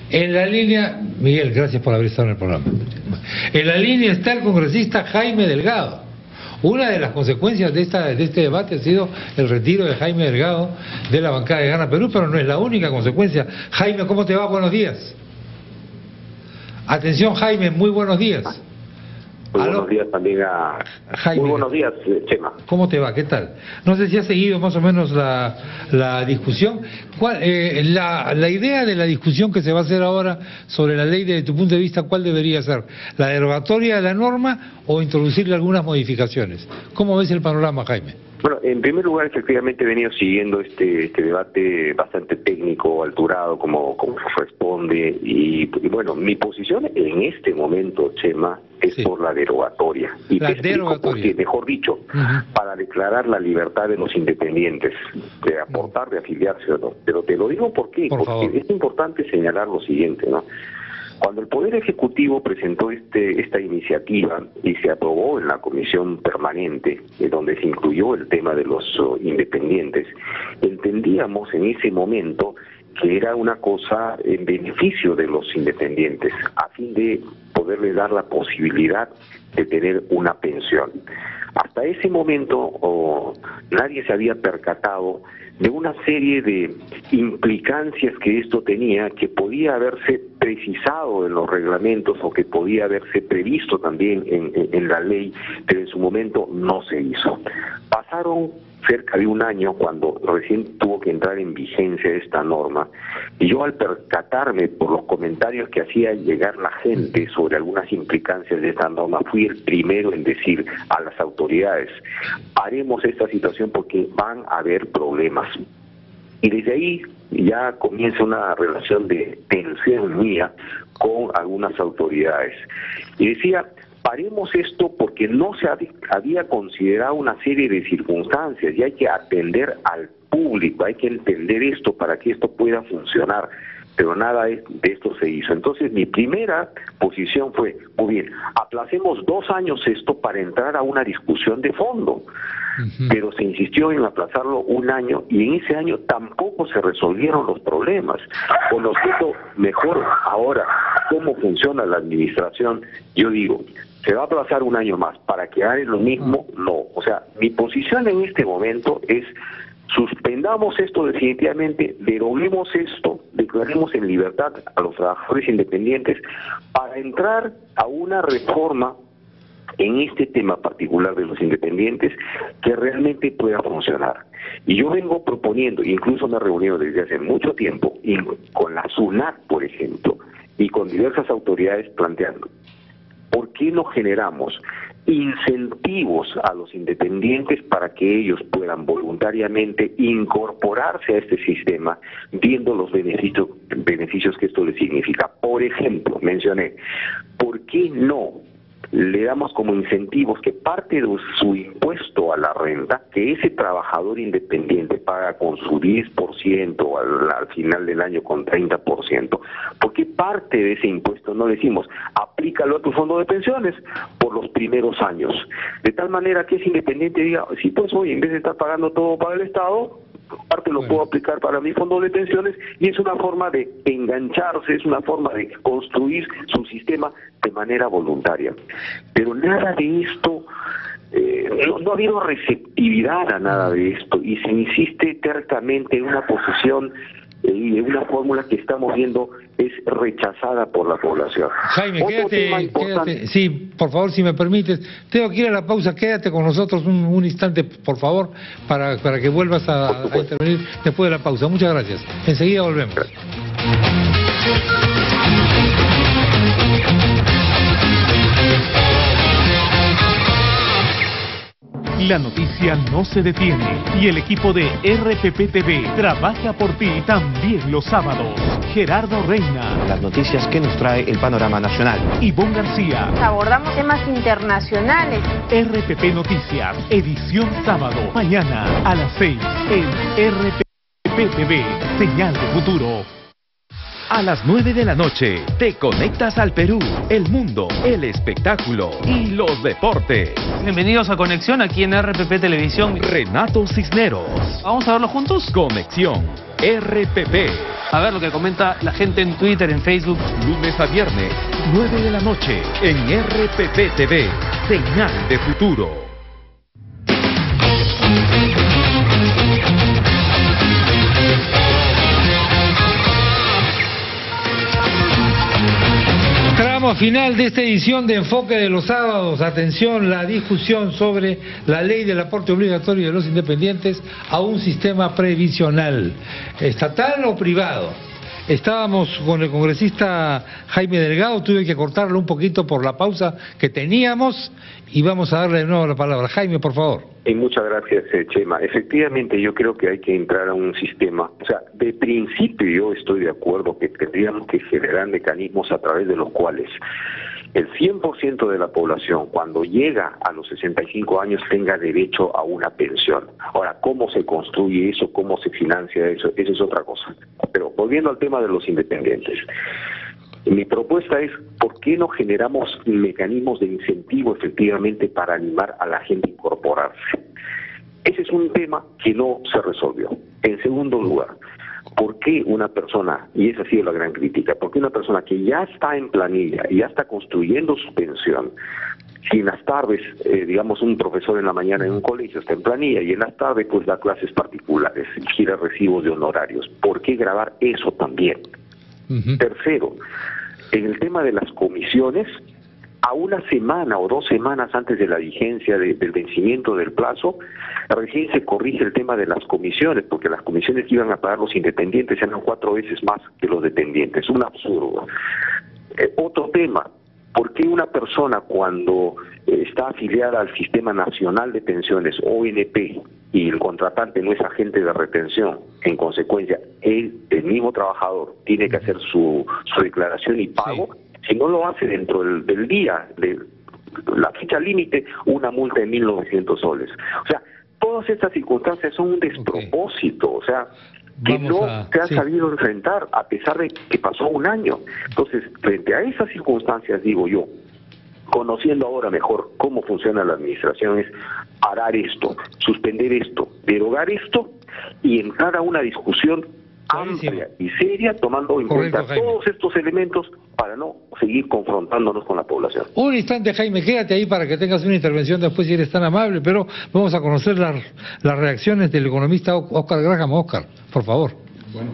En la línea, Miguel, gracias por haber estado en el programa. En la línea está el congresista Jaime Delgado. Una de las consecuencias de este debate ha sido el retiro de Jaime Delgado de la bancada de Gana Perú, pero no es la única consecuencia. Jaime, ¿cómo te va? Buenos días. Atención, Jaime, muy buenos días. Muy buenos días también a Jaime. Muy buenos días, Chema. ¿Cómo te va? ¿Qué tal? No sé si has seguido más o menos la discusión. La idea de la discusión que se va a hacer ahora sobre la ley, desde tu punto de vista, ¿cuál debería ser? ¿La derogatoria de la norma o introducirle algunas modificaciones? ¿Cómo ves el panorama, Jaime? Bueno, en primer lugar, efectivamente he venido siguiendo este debate bastante técnico, alturado, como corresponde, y bueno, mi posición en este momento, Chema, es por la derogatoria. Y la derogatoria. Porque, mejor dicho, para declarar la libertad de los independientes, de aportar, de afiliarse o no. Pero te lo digo porque es importante señalar lo siguiente, ¿no? Cuando el Poder Ejecutivo presentó esta iniciativa y se aprobó en la Comisión Permanente, donde se incluyó el tema de los independientes, entendíamos en ese momento que era una cosa en beneficio de los independientes, a fin de poderle dar la posibilidad de tener una pensión. Hasta ese momento nadie se había percatado de una serie de implicancias que esto tenía, que podía haberse precisado en los reglamentos o que podía haberse previsto también en la ley, pero en su momento no se hizo. Pasaron cerca de un año cuando recién tuvo que entrar en vigencia esta norma, y yo al percatarme por los comentarios que hacía llegar la gente sobre algunas implicancias de esta norma, fui el primero en decir a las autoridades, paremos esta situación porque van a haber problemas. Y desde ahí ya comienza una relación de tensión mía con algunas autoridades. Y decía, paremos esto porque no se había considerado una serie de circunstancias y hay que atender al público, hay que entender esto para que esto pueda funcionar. Pero nada de esto se hizo. Entonces mi primera posición fue, muy bien, aplacemos 2 años esto para entrar a una discusión de fondo. Pero se insistió en aplazarlo 1 año y en ese año tampoco se resolvieron los problemas. Conociendo mejor ahora cómo funciona la administración, yo digo, ¿se va a aplazar 1 año más para que hagan lo mismo? No. O sea, mi posición en este momento es: suspendamos esto definitivamente, deroguemos esto, declaremos en libertad a los trabajadores independientes para entrar a una reforma en este tema particular de los independientes que realmente pueda funcionar. Y yo vengo proponiendo, incluso me he reunido desde hace mucho tiempo, y con la SUNAT, por ejemplo, y con diversas autoridades planteando, ¿por qué no generamos incentivos a los independientes para que ellos puedan voluntariamente incorporarse a este sistema, viendo los beneficios que esto les significa? Por ejemplo, mencioné, ¿por qué no le damos como incentivos que parte de su impuesto a la renta, que ese trabajador independiente paga con su 10%, al final del año con 30%, porque parte de ese impuesto no le decimos, aplícalo a tu fondo de pensiones por los primeros años, de tal manera que ese independiente diga, sí, pues hoy en vez de estar pagando todo para el Estado, parte lo puedo aplicar para mi fondo de pensiones, y es una forma de engancharse, es una forma de construir su sistema de manera voluntaria. Pero nada de esto, no ha habido receptividad a nada de esto, y se insiste tercamente en una posición y en una fórmula que estamos viendo es rechazada por la población. Jaime, quédate, sí, por favor, si me permites, tengo que ir a la pausa, quédate con nosotros un instante, por favor, para que vuelvas a intervenir después de la pausa. Muchas gracias. Enseguida volvemos. La noticia no se detiene y el equipo de RPP TV trabaja por ti también los sábados. Gerardo Reina. Las noticias que nos trae el panorama nacional. Ivonne García. Abordamos temas internacionales. RPP Noticias, edición sábado. Mañana a las 6 en RPP TV, señal de futuro. A las 9 de la noche, te conectas al Perú, el mundo, el espectáculo y los deportes. Bienvenidos a Conexión aquí en RPP Televisión. Renato Cisneros. ¿Vamos a verlo juntos? Conexión RPP. A ver lo que comenta la gente en Twitter, en Facebook. Lunes a viernes, 9 de la noche, en RPP TV, señal de futuro. Tramo final de esta edición de Enfoque de los Sábados. Atención, la discusión sobre la ley del aporte obligatorio de los independientes a un sistema previsional, estatal o privado. Estábamos con el congresista Jaime Delgado, tuve que cortarlo un poquito por la pausa que teníamos y vamos a darle de nuevo la palabra. Jaime, por favor. Muchas gracias, Chema. Efectivamente, yo creo que hay que entrar a un sistema, o sea, de principio yo estoy de acuerdo que tendríamos que generar mecanismos a través de los cuales el 100% de la población, cuando llega a los 65 años, tenga derecho a una pensión. Ahora, ¿cómo se construye eso? ¿Cómo se financia eso? Eso es otra cosa. Pero volviendo al tema de los independientes, mi propuesta es, ¿por qué no generamos mecanismos de incentivo efectivamente para animar a la gente a incorporarse? Ese es un tema que no se resolvió. En segundo lugar, ¿por qué una persona, y esa ha sido la gran crítica, por qué una persona que ya está en planilla y ya está construyendo su pensión, si en las tardes, digamos, un profesor en la mañana en un colegio está en planilla y en las tardes pues da clases particulares, gira recibos de honorarios, ¿por qué grabar eso también? Tercero, en el tema de las comisiones, a una semana o 2 semanas antes de la vigencia del vencimiento del plazo, recién se corrige el tema de las comisiones, porque las comisiones que iban a pagar los independientes eran 4 veces más que los dependientes. Un absurdo. Otro tema, ¿por qué una persona cuando está afiliada al Sistema Nacional de Pensiones, ONP, y el contratante no es agente de retención, en consecuencia, el mismo trabajador tiene que hacer su declaración y pago. Si no lo hace dentro del día, de la fecha límite, una multa de 1.900 soles. O sea, todas estas circunstancias son un despropósito, o sea, que se ha sabido enfrentar a pesar de que pasó un año. Entonces, frente a esas circunstancias, digo yo, conociendo ahora mejor cómo funciona la administración, es parar esto, suspender esto, derogar esto y entrar a una discusión amplia y seria, tomando en cuenta todos estos elementos para no seguir confrontándonos con la población. Un instante, Jaime, quédate ahí para que tengas una intervención después si eres tan amable, pero vamos a conocer las reacciones del economista Oscar Graham. Oscar, por favor. Bueno,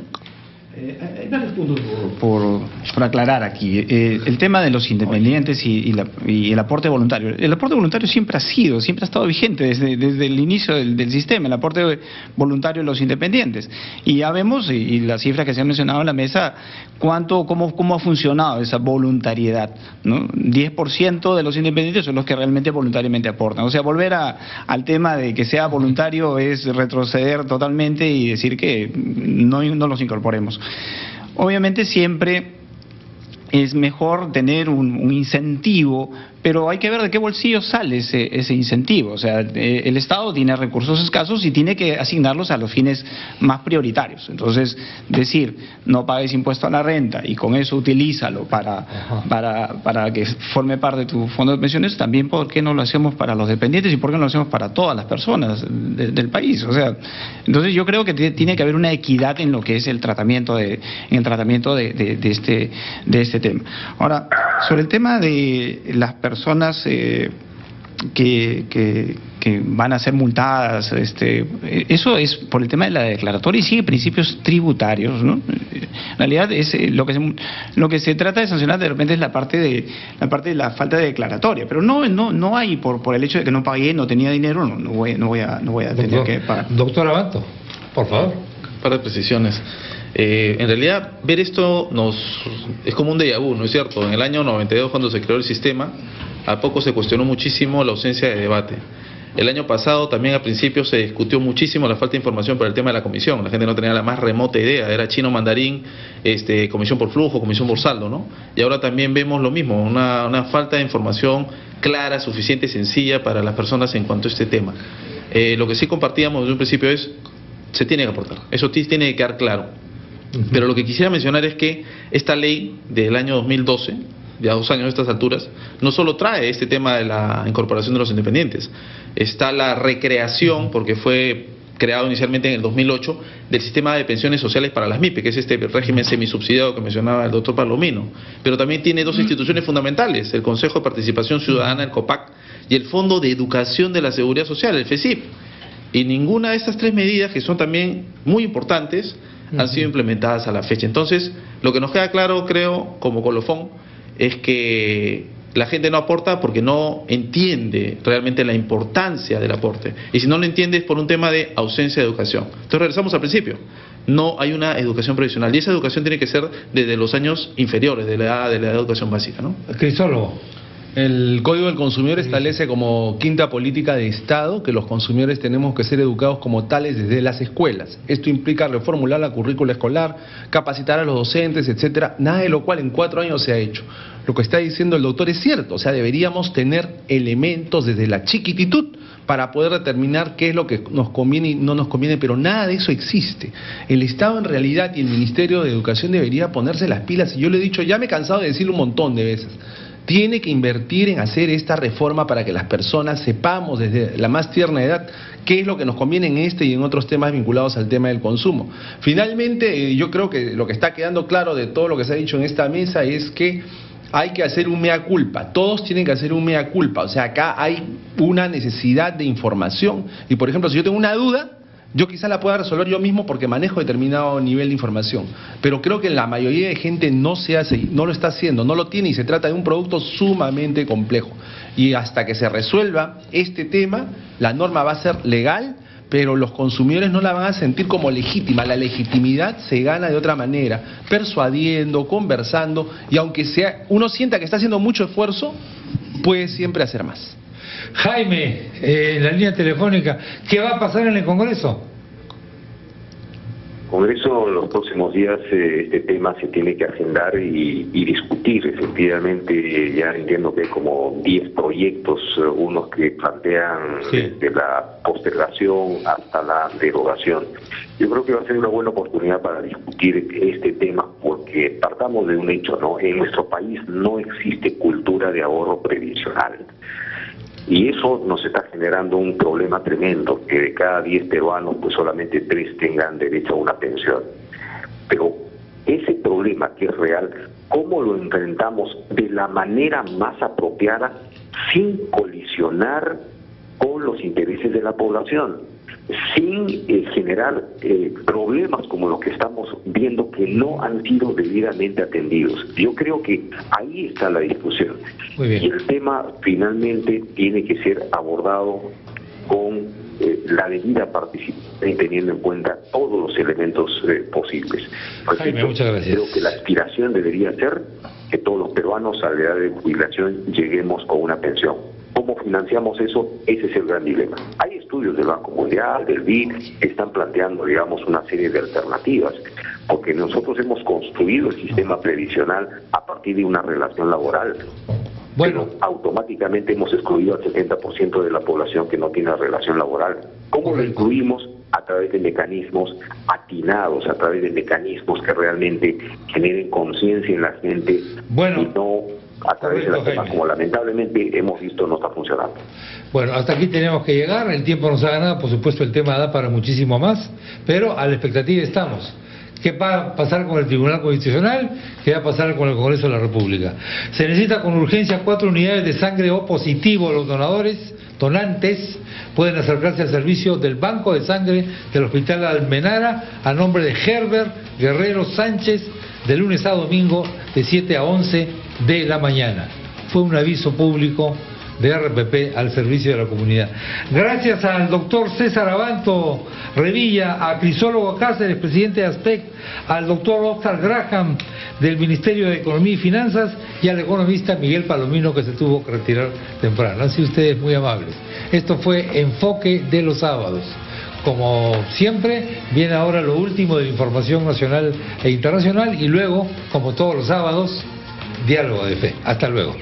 hay varios puntos por aclarar aquí. El tema de los independientes y el aporte voluntario. El aporte voluntario siempre ha estado vigente desde el inicio del sistema, el aporte voluntario de los independientes. Y ya vemos, y las cifras que se han mencionado en la mesa, cómo ha funcionado esa voluntariedad, ¿no? 10% de los independientes son los que realmente voluntariamente aportan. O sea, volver al tema de que sea voluntario es retroceder totalmente y decir que no los incorporemos. Obviamente siempre es mejor tener un incentivo, pero hay que ver de qué bolsillo sale ese incentivo. O sea, el Estado tiene recursos escasos y tiene que asignarlos a los fines más prioritarios. Entonces, decir, no pagues impuesto a la renta y con eso utilízalo para que forme parte de tu fondo de pensiones, también ¿por qué no lo hacemos para los dependientes y por qué no lo hacemos para todas las personas del país? O sea, entonces yo creo que tiene que haber una equidad en lo que es el tratamiento de este tema. Ahora, sobre el tema de las personas que van a ser multadas, eso es por el tema de la declaratoria y sigue principios tributarios, ¿no? En realidad es lo que se trata de sancionar de repente es la parte de la falta de declaratoria, pero no hay por el hecho de que no pagué, no tenía dinero, no voy a tener que pagar. Doctor Abanto, por favor. Para precisiones. En realidad, ver esto es como un déjà vu, ¿no es cierto? En el año 92, cuando se creó el sistema, a poco se cuestionó muchísimo la ausencia de debate. El año pasado también al principio se discutió muchísimo la falta de información por el tema de la comisión. La gente no tenía la más remota idea, era chino mandarín, comisión por flujo, comisión por saldo, ¿no? Y ahora también vemos lo mismo, una falta de información clara, suficiente, sencilla para las personas en cuanto a este tema. Lo que sí compartíamos desde un principio es, se tiene que aportar, eso tiene que quedar claro. Pero lo que quisiera mencionar es que esta ley del año 2012, ya 2 años a estas alturas, no solo trae este tema de la incorporación de los independientes, está la recreación, porque fue creado inicialmente en el 2008, del sistema de pensiones sociales para las MIPE, que es este régimen semisubsidiado que mencionaba el doctor Palomino. Pero también tiene 2 instituciones fundamentales, el Consejo de Participación Ciudadana, el COPAC, y el Fondo de Educación de la Seguridad Social, el FESIP. Y ninguna de estas 3 medidas, que son también muy importantes, han sido implementadas a la fecha. Entonces, lo que nos queda claro, creo, como colofón, es que la gente no aporta porque no entiende realmente la importancia del aporte. Y si no lo entiende es por un tema de ausencia de educación. Entonces, regresamos al principio. No hay una educación profesional. Y esa educación tiene que ser desde los años inferiores, de la edad de la educación básica, ¿no? Cristólogo. El Código del Consumidor establece como quinta política de Estado que los consumidores tenemos que ser educados como tales desde las escuelas. Esto implica reformular la currícula escolar, capacitar a los docentes, etcétera, nada de lo cual en 4 años se ha hecho. Lo que está diciendo el doctor es cierto, o sea, deberíamos tener elementos desde la chiquititud para poder determinar qué es lo que nos conviene y no nos conviene, pero nada de eso existe. El Estado en realidad y el Ministerio de Educación debería ponerse las pilas, y yo le he dicho, ya me he cansado de decirlo un montón de veces. Tiene que invertir en hacer esta reforma para que las personas sepamos desde la más tierna edad qué es lo que nos conviene en este y en otros temas vinculados al tema del consumo. Finalmente, yo creo que lo que está quedando claro de todo lo que se ha dicho en esta mesa es que hay que hacer un mea culpa, todos tienen que hacer un mea culpa, o sea, acá hay una necesidad de información y, por ejemplo, si yo tengo una duda, yo quizá la pueda resolver yo mismo porque manejo determinado nivel de información, pero creo que la mayoría de gente no lo está haciendo, no lo tiene, y se trata de un producto sumamente complejo. Y hasta que se resuelva este tema, la norma va a ser legal, pero los consumidores no la van a sentir como legítima. La legitimidad se gana de otra manera, persuadiendo, conversando, y aunque uno sienta que está haciendo mucho esfuerzo, puede siempre hacer más. Jaime, en la línea telefónica, ¿qué va a pasar en el Congreso? Congreso, en los próximos días este tema se tiene que agendar y discutir. Efectivamente, ya entiendo que hay como 10 proyectos, unos que plantean desde la postergación hasta la derogación. Yo creo que va a ser una buena oportunidad para discutir este tema, porque partamos de un hecho, ¿no? En nuestro país no existe cultura de ahorro previsional. Y eso nos está generando un problema tremendo, que de cada 10 peruanos, pues solamente 3 tengan derecho a una pensión. Pero ese problema que es real, ¿cómo lo enfrentamos de la manera más apropiada sin colisionar con los intereses de la población? Sin generar problemas como los que estamos viendo que no han sido debidamente atendidos. Yo creo que ahí está la discusión. Muy bien. Y el tema finalmente tiene que ser abordado con la debida participación, teniendo en cuenta todos los elementos posibles. Jaime, muchas gracias. Creo que la aspiración debería ser que todos los peruanos a la edad de jubilación lleguemos con una pensión. ¿Cómo financiamos eso? Ese es el gran dilema. Hay estudios del Banco Mundial, del BID, que están planteando, digamos, una serie de alternativas, porque nosotros hemos construido el sistema previsional a partir de una relación laboral. Bueno, pero automáticamente hemos excluido al 70% de la población que no tiene relación laboral. ¿Cómo lo incluimos? A través de mecanismos atinados, a través de mecanismos que realmente generen conciencia en la gente, y no a través de las temas como lamentablemente hemos visto no está funcionando. Bueno, hasta aquí tenemos que llegar, el tiempo nos ha ganado, por supuesto el tema da para muchísimo más, pero a la expectativa estamos. ¿Qué va a pasar con el Tribunal Constitucional? ¿Qué va a pasar con el Congreso de la República? Se necesita con urgencia 4 unidades de sangre O positivo. Los donantes pueden acercarse al servicio del Banco de Sangre del Hospital Almenara a nombre de Herbert Guerrero Sánchez, de lunes a domingo de 7 a 11 de la mañana. Fue un aviso público de RPP al servicio de la comunidad. Gracias al doctor César Abanto Revilla, a Crisólogo Cáceres, presidente de ASPEC, al doctor Oscar Graham del Ministerio de Economía y Finanzas y al economista Miguel Palomino, que se tuvo que retirar temprano. Han sido ustedes muy amables. Esto fue Enfoque de los Sábados. Como siempre, viene ahora lo último de la información nacional e internacional y luego, como todos los sábados, Diálogo de Fe. Hasta luego.